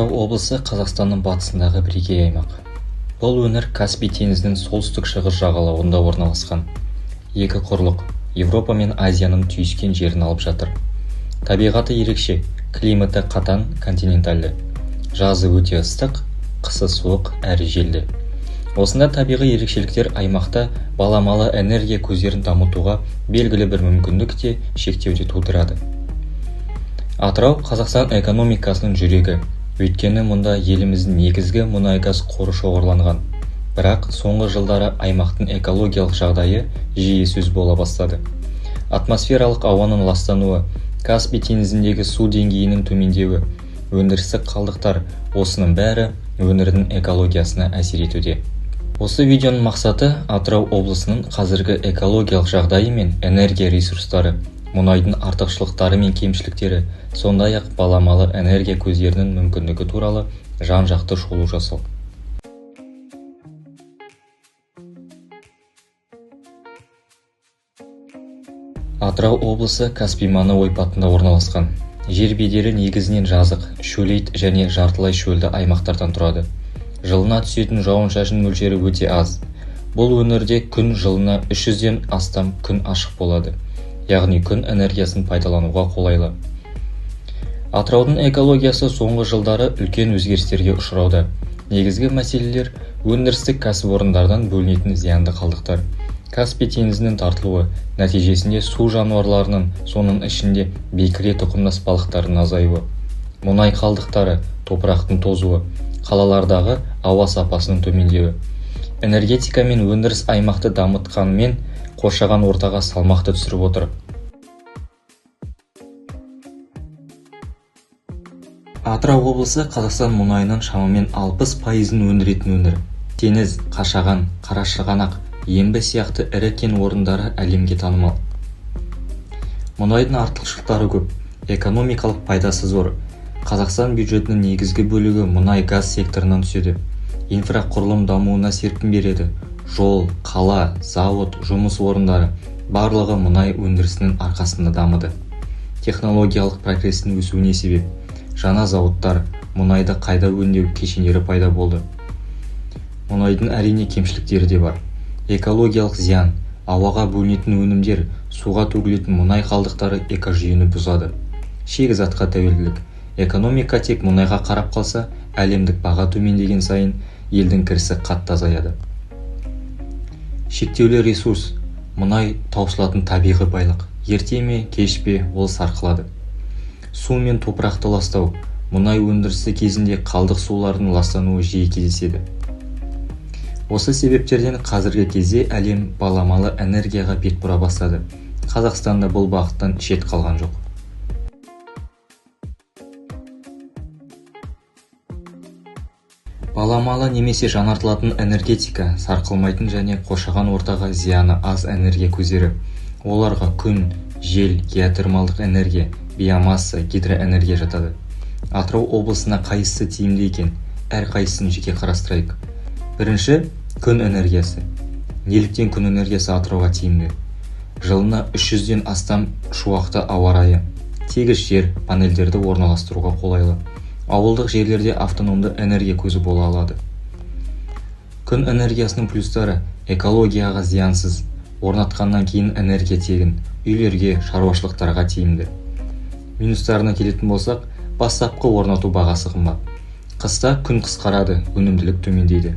Атырау облысы Қазақстанның батысындағы бірегей аймақ. Бұл өңір Каспий теңізінің солтүстік-шығыс жағалауында орналасқан. Екі құрлық Европа мен Азияның түйіскен жерін алып жатыр. Табиғаты ерекше, климаты қатаң континентальды. Жазы өте ыстық, қысы суық әрі желді. Осында табиғи ерекшеліктер аймақта баламалы энергия көздерін дамытуға белгілі бір мүмкіндік те шектеуде тудырады. Атырау Қазақстан экономикасының жүрегі, өйткені мұнда еліміздің негізгі мұнай-газ қоры шоғырланған. Бірақ соңғы жылдары аймақтың экологиялық жағдайы жиі сөз бола бастады. Атмосфералық ауаның ластануы, Каспий теңізіндегі су деңгейінің төмендеуі, өндірістік қалдықтар, осының бәрі өңірдің экологиясына әсер етуде. Осы видеоның мақсаты Атырау облысының қазіргі экологиялық жағдайы мен энергия ресурстары, мұнайдың артықшылықтары мен кемшіліктері, сондай-ақ баламалы энергия көздерінің мүмкіндігі туралы жан-жақты шолу жасау. Атырау облысы Каспий маңы ойпатында орналасқан. Жер бедері негізінен жазық, шөлейт және жартылай шөлді аймақтардан тұрады. Жылына түсетін жауын-шашын мөлшері өте аз. Бұл өңірде күн жылына 300-ден астам күн ашық болады. Яғни күн энергиясын пайдалануға қолайлы. Атыраудың экологиясы соңғы жылдары үлкен өзгерістерге ұшырауда. Негізгі мәселелер өндірістік кәсіпорындардан бөлінетін зиянды қалдықтар, Каспий теңізінің тартылуы, нәтижесінде су жануарларының, соның ішінде бекіре тұқымдас балықтардың азаюы, мұнай қалдықтары, топырақтың тозуы, қалалардағы ауа сапасының төмендеуі. Энергетика мен өндіріс аймақты дамытқанымен қоршаған ортаға салмақты түсіріп отыр. Атырау облысы Қазақстан мұнайының шамамен 60%-ын өндіретін өңір. Теңіз, Қашаған, Қарашығанақ, Ембі сияқты ірі кен орындары әлемге танымал. Мұнайдың артықшылықтары көп, экономикалық пайдасы зор. Қазақстан бюджетінің негізгі бөлігі мұнай-газ секторынан түседі. Инфрақұрылым дамуына серпін береді. Жол, қала, завод, жұмыс орындары барлығы мұнай өндірісінің арқасында дамыды. Технологиялық прогрестің өсуіне себеп. Жаңа зауыттар, мұнайды қайда өңдеу кешендері пайда болды. Мұнайдың әрине кемшіліктері де бар. Экологиялық зиян, ауаға бөлінетін өнімдер, суға төгілетін мұнай қалдықтары экожүйені бұзады. Шикізатқа тәуелділік. Экономика тек мұнайға қарап қалса, әлемдік баға төмендеген сайын елдің кірісі қатты азаяды. Шектеулі ресурс, мұнай таусылатын табиғи байлық. Ерте ме, кеш пе ол сарқылады. Су мен топырақты ластау, мұнай өндірісі кезінде қалдық сулардың ластануы жиі кездеседі. Осы себептерден қазіргі кезде әлем баламалы энергияға бет бұра бастады. Қазақстанда бұл бағыттан шет қалған жоқ. Баламалы немесе жаңартылатын энергетика, сарқылмайтын және қоршаған ортаға зияны аз энергия көздері. Оларға күн, жел, геотермалдық энергия, биомасса, гидроэнергия жатады. Атырау облысына қайсысы тиімді екен? Әр қайсысын жеке қарастырайық. Бірінші, күн энергиясы. Неліктен күн энергиясы Атырауға тиімді? Жылына 300-ден астам шуақты ауа райы, тегіс жер, панельдерді орналастыруға қолайлы. Ауылдық жерлерде автономды энергия көзі бола алады. Күн энергиясының плюстары: экологияға зиянсыз, орнатқаннан кейін энергия тегін, үйлерге, шаруашылықтарға тиімді. Минустарына келетін болсақ, бастапқы орнату бағасы қымбат. Қыста күн қысқарады, өнімділік төмендейді.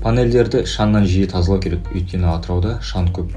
Панельдерді шаңнан жиі тазалау керек, өйткені Атырауда шаң көп.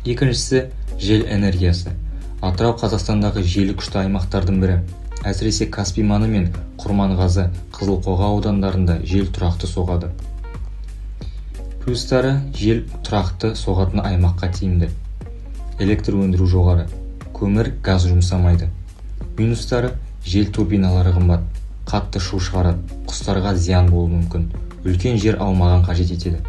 Екіншісі, жел энергиясы. Атырау Қазақстандағы желі күшті аймақтардың бірі. Әсіресе Каспий маңы мен Құрманғазы, Қызылқоға аудандарында жел тұрақты соғады. Плюстары: жел тұрақты соғатын аймаққа тиімді. Электр өндіру жоғары. Көмір, газ жұмсамайды. Минустары: жел турбиналары қымбат. қатты шу шығарады, құстарға зиян болуы мүмкін, үлкен жер аумағын қажет етеді.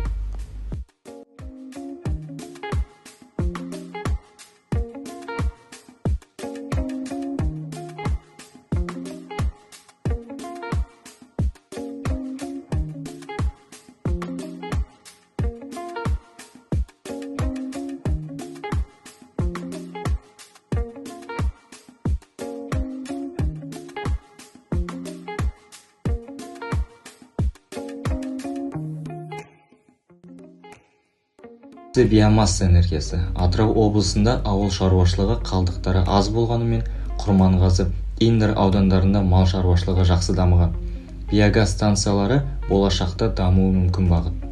Биомасса энергиясы. Атырау облысында ауыл шаруашылығы қалдықтары аз болғанымен, Құрманғазы, Индер аудандарында мал шаруашылығы жақсы дамыған. Биогаз станциялары болашақта дамуы мүмкін бағыт.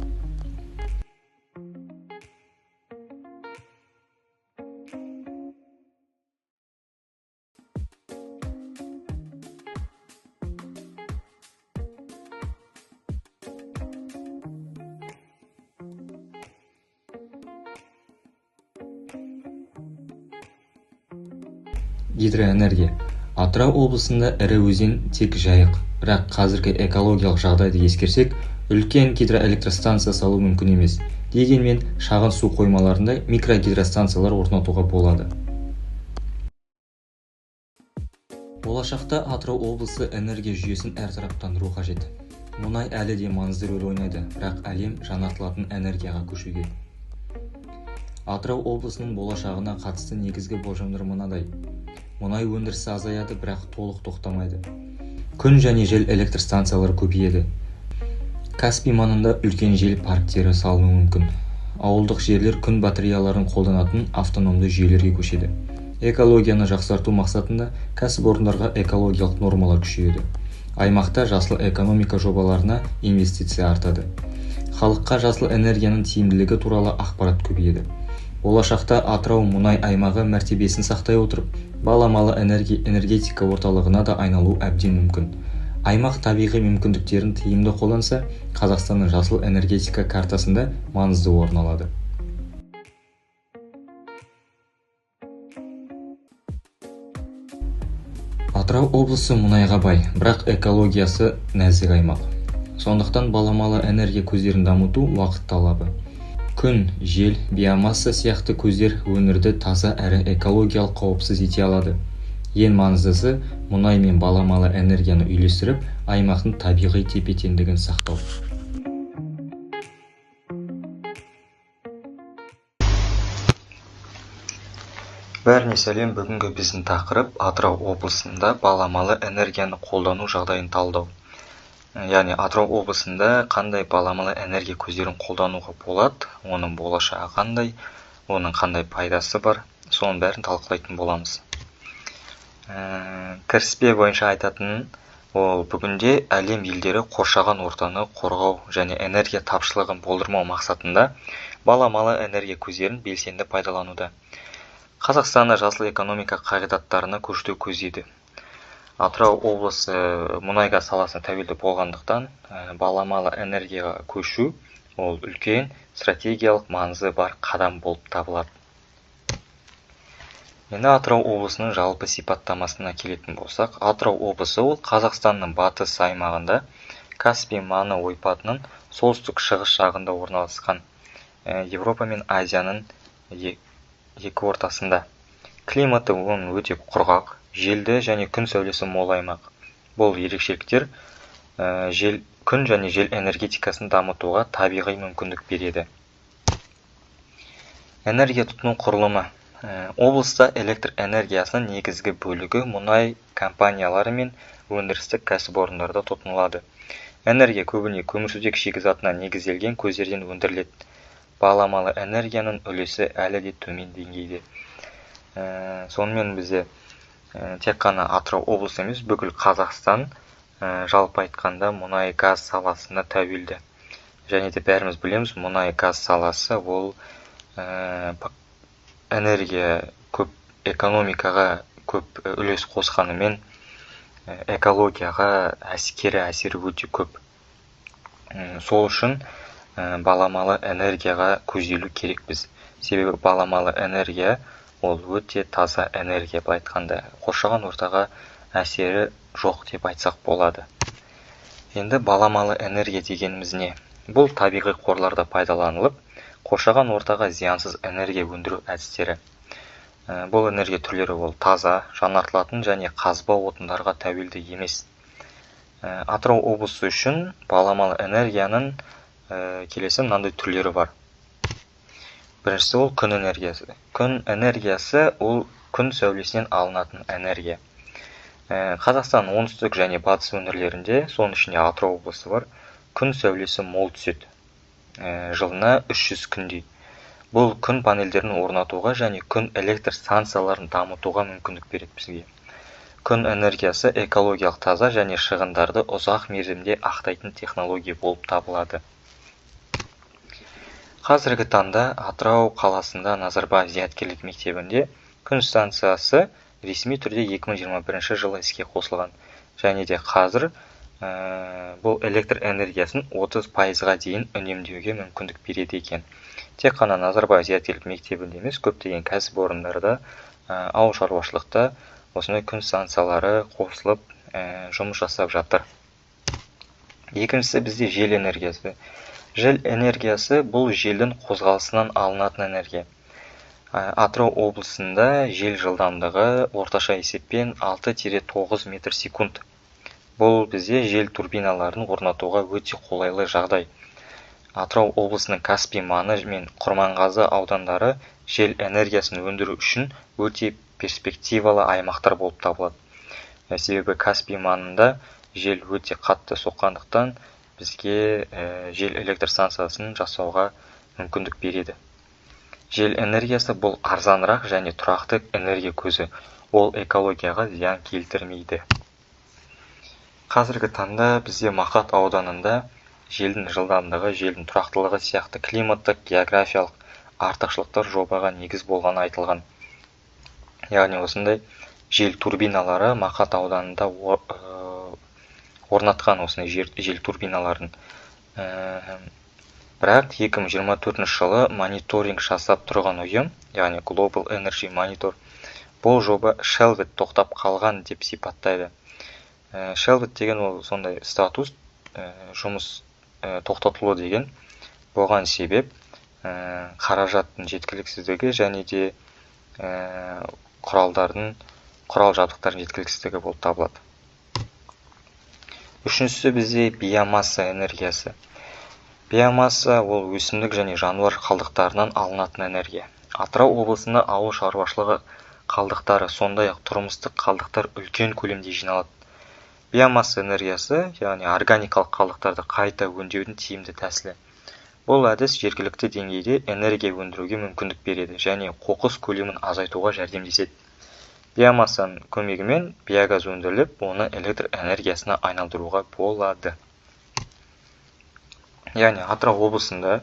Гидроэнергия. Атырау облысында ірі өзен тек жайық, бірақ қазіргі экологиялық жағдайды ескерсек, үлкен гидроэлектростанция салу мүмкін емес. Дегенмен, шағын су қоймаларында микрогидростанциялар орнатуға болады. Болашақта Атырау облысы энергия жүйесін әртараптандыру қажет. Мұнай әлі де маңызды рөл ойнайды, бірақ әлем жаңартылатын энергияға көшуге. Атырау облысының болашағына қатысты негізгі болжамдар мынадай. Мұнай өндірісі азаяды, бірақ толық тоқтамайды. Күн және жел электр станциялары көбейеді. Каспий маңында үлкен жел парктері салынуы мүмкін. Ауылдық жерлер күн батареяларын қолданатын автономды жүйелерге көшеді. Экологияны жақсарту мақсатында кәсіпорындарға экологиялық нормалар күшейеді. Аймақта жасыл экономика жобаларына инвестиция артады. Халыққа жасыл энергияның тиімділігі туралы ақпарат көбейеді. Болашақта Атырау мұнай аймағы мәртебесін сақтай отырып, баламалы энергетика орталығына да айналу әбден мүмкін. Аймақ табиғи мүмкіндіктерін тиімді қолданса, Қазақстанның жасыл энергетика картасында маңызды орын алады. Атырау облысы мұнайға бай, бірақ экологиясы нәзік аймақ. Сондықтан баламалы энергия көздерін дамыту уақыт талабы. Күн, жел, биомасса сияқты көздер өңірді таза әрі экологиялық қауіпсіз ете алады. Ең маңыздысы, мұнай мен баламалы энергияны үйлестіріп, аймақтың табиғи тепе-теңдігін сақтау. Бәріне сәлем. Бүгінгі біздің тақырып Атырау облысында баламалы энергияны қолдану жағдайын талдау. Яғни Атырау облысында қандай баламалы энергия көздерін қолдануға болады, оның болашағы қандай, оның қандай пайдасы бар, соның бәрін талқылайтын боламыз. Кіріспе бойынша айтатынын, ол бүгінде әлем елдері қоршаған ортаны қорғау және энергия тапшылығын болдырмау мақсатында баламалы энергия көздерін белсенді пайдалануда. Қазақстанда жасыл экономика қағидаттарына көшуді көздейді. Атырау облысы мұнай-газ саласына тәуелді болғандықтан, баламалы энергияға көшу ол үлкен стратегиялық маңызы бар қадам болып табылады. Енді Атырау облысының жалпы сипаттамасына келетін болсақ, Атырау облысы ол Қазақстанның батыс аймағында Каспий маңы ойпатының солтүстік шығыс жағында орналасқан, Европа мен Азияның екі ортасында. Климаты оның өте құрғақ, желді және күн сәулесі мол аймақ. Бұл ерекшеліктер күн және жел энергетикасын дамытуға табиғи мүмкіндік береді. Энергия тұтыну құрылымы. Облыста электр энергиясының негізгі бөлігі мұнай компаниялары мен өндірістік кәсіпорындарда тұтынылады. Энергия көбіне көмірсутек шикізатына негізделген көздерден өндіріледі. Баламалы энергияның үлесі әлі де төмен деңгейде. Сонымен бізде тек қана Атырау облысы емес, бүкіл Қазақстан жалпы айтқанда мұнай-газ саласына тәуелді. Және де бәріміз білеміз, мұнай-газ саласы ол энергия көп, экономикаға көп үлес қосқанымен экологияға кері әсері өте көп. Сол үшін баламалы энергияға көзделу керекпіз. Себебі баламалы энергия ол өте таза энергия, былай айтқанда қоршаған ортаға әсері жоқ деп айтсақ болады. Енді баламалы энергия дегеніміз не? Бұл табиғи қорларда пайдаланылып, қоршаған ортаға зиянсыз энергия өндіру әдістері. Бұл энергия түрлері ол таза, жаңартылатын және қазба отындарға тәуелді емес. Атырау облысы үшін баламалы энергияның келесі мынандай түрлері бар. Біріншісі ол күн энергиясы. Күн энергиясы ол күн сәулесінен алынатын энергия. Қазақстан оңтүстік және батыс өңірлерінде, соның ішінде Атырау облысы бар, күн сәулесі мол түседі. Жылына 300 күндей. Бұл күн панельдерін орнатуға және күн электр станцияларын дамытуға мүмкіндік береді бізге. Күн энергиясы экологиялық таза және шығындарды ұзақ мерзімде ақтайтын технология болып табылады. Қазіргі таңда Атырау қаласында Назарбаев зияткерлік мектебінде күн станциясы ресми түрде 2021 жылы іске қосылған. Және де қазір бұл электр энергиясын 30%-ға дейін үнемдеуге мүмкіндік береді екен. Тек қана Назарбаев зияткерлік мектебінде емес, көптеген кәсіпорындарда, ауыл шаруашылықта осындай күн станциялары қосылып жұмыс жасап жатыр. Екіншісі бізде жел энергиясы. Жел энергиясы бұл желдің қозғалысынан алынатын энергия. Атырау облысында жел жылдамдығы орташа есеппен 6-9 метр секунд. Бұл бізде жел турбиналарын орнатуға өте қолайлы жағдай. Атырау облысының Каспий маңы мен Құрманғазы аудандары жел энергиясын өндіру үшін өте перспективалы аймақтар болып табылады. Себебі Каспий маңында жел өте қатты соққандықтан бізге жел электр станциясын жасауға мүмкіндік береді. Жел энергиясы бұл арзанырақ және тұрақты энергия көзі. Ол экологияға зиян келтірмейді. Қазіргі таңда бізде Мақат ауданында желдің жылдамдығы, желдің тұрақтылығы сияқты климаттық, географиялық артықшылықтар жобаға негіз болғаны айтылған. Яғни осындай жел турбиналары Мақат ауданында орнатқан осындай жел турбиналарын. Бірақ 2024 жылы мониторинг жасап тұрған ұйым, яғни Global Energy Monitor, бұл жоба Shellwit тоқтап қалған деп сипаттайды. Shellwit деген ол сондай статус, жұмыс тоқтатылу деген. Бұған себеп қаражаттың жеткіліксіздігі және де құрал жабдықтардың жеткіліксіздігі болып табылады. Үшіншісі бізде биомасса энергиясы. Биомасса ол өсімдік және жануар қалдықтарынан алынатын энергия. Атырау облысында ауыл шаруашылығы қалдықтары, сондай-ақ тұрмыстық қалдықтар үлкен көлемде жиналады. Биомасса энергиясы, яғни органикалық қалдықтарды қайта өңдеудің тиімді тәсілі. Бұл әдіс жергілікті деңгейде энергия өндіруге мүмкіндік береді және қоқыс көлемін азайтуға жәрдемдеседі. Биомассаның көмегімен биогаз өндіріліп, оны электр энергиясына айналдыруға болады. Яғни Атырау облысында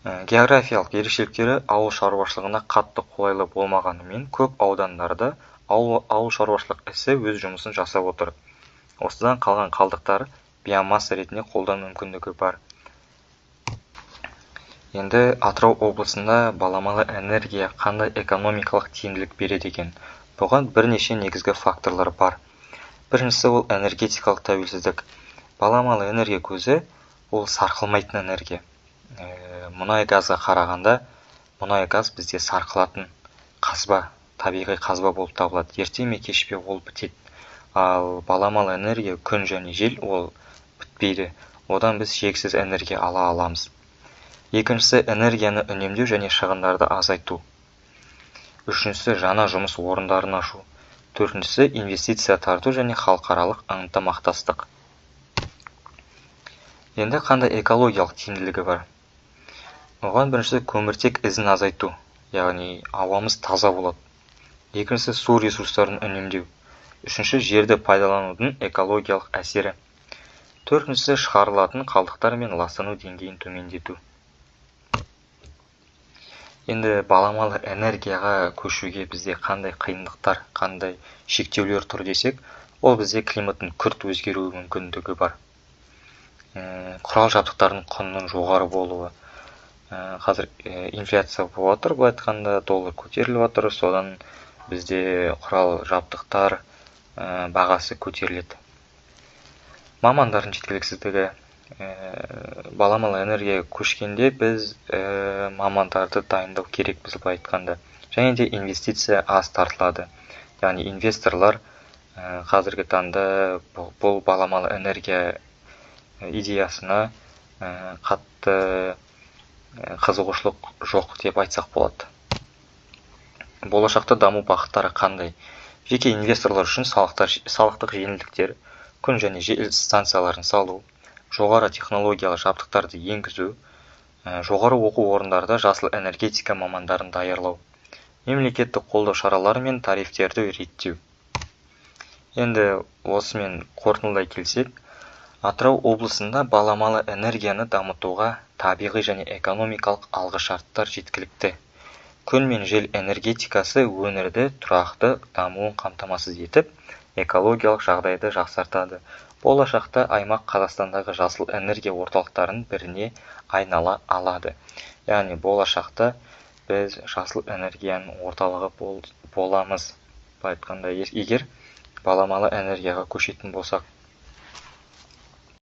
географиялық ерекшеліктері ауыл шаруашылығына қатты қолайлы болмағанымен, көп аудандарда ауыл шаруашылық ісі өз жұмысын жасап отыр. Осыдан қалған қалдықтар биомасса ретінде қолдану мүмкіндігі бар. Енді Атырау облысында баламалы энергия қандай экономикалық тиімділік береді екен? Бұған бірнеше негізгі факторлар бар. Біріншісі ол энергетикалық тәуелсіздік. Баламалы энергия көзі ол сарқылмайтын энергия. Мұнай газға қарағанда, мұнай газ бізде сарқылатын қазба, табиғи қазба болып табылады. Ерте ме кеш пе ол бітеді. Ал баламалы энергия, күн және жел ол бітпейді. Одан біз шексіз энергия ала аламыз. Екіншісі энергияны үнемдеу және шығындарды азайту. Үшіншісі жаңа жұмыс орындарын ашу. Төртіншісі инвестиция тарту және халықаралық ынтымақтастық. Енді қандай экологиялық тиімділігі бар? Оған біріншісі көміртек ізін азайту, яғни ауамыз таза болады. Екіншісі су ресурстарын үнемдеу. Үшінші жерді пайдаланудың экологиялық әсері. Төртіншісі шығарылатын қалдықтар мен ластану деңгейін төмендету. Енді баламалы энергияға көшуге бізде қандай қиындықтар, қандай шектеулер тұр десек, ол бізде климаттың күрт өзгеруі мүмкіндігі бар. Құрал жабдықтардың құнының жоғары болуы. Қазір инфляция болып отыр, былай айтқанда доллар көтеріліп отыр, содан бізде құрал жабдықтар бағасы көтеріледі. мамандардың жеткіліксіздігі. Баламалы энергияға көшкенде біз мамандарды дайындау керекпіз былай айтқанда. Және де инвестиция аз тартылады. Яғни инвесторлар қазіргі таңда бұл баламалы энергия идеясына қатты қызығушылық жоқ деп айтсақ болады. Болашақта даму бағыттары қандай? Жеке инвесторлар үшін салықтық жеңілдіктер, күн және жел станцияларын салу, жоғары технологиялы жабдықтарды енгізу, жоғары оқу орындарда жасыл энергетика мамандарын даярлау, мемлекеттік қолдау шаралары мен тарифтерді реттеу. Енді осымен қорытындылай келсек, Атырау облысында баламалы энергияны дамытуға табиғи және экономикалық алғышарттар жеткілікті. Күн мен жел энергетикасы өңірді тұрақты дамуын қамтамасыз етіп, экологиялық жағдайды жақсартады. Болашақта аймақ Қазақстандағы жасыл энергия орталықтарының біріне айнала алады. Яғни болашақта біз жасыл энергияның орталығы боламыз. Айтқанда, егер баламалы энергияға көшетін болсақ.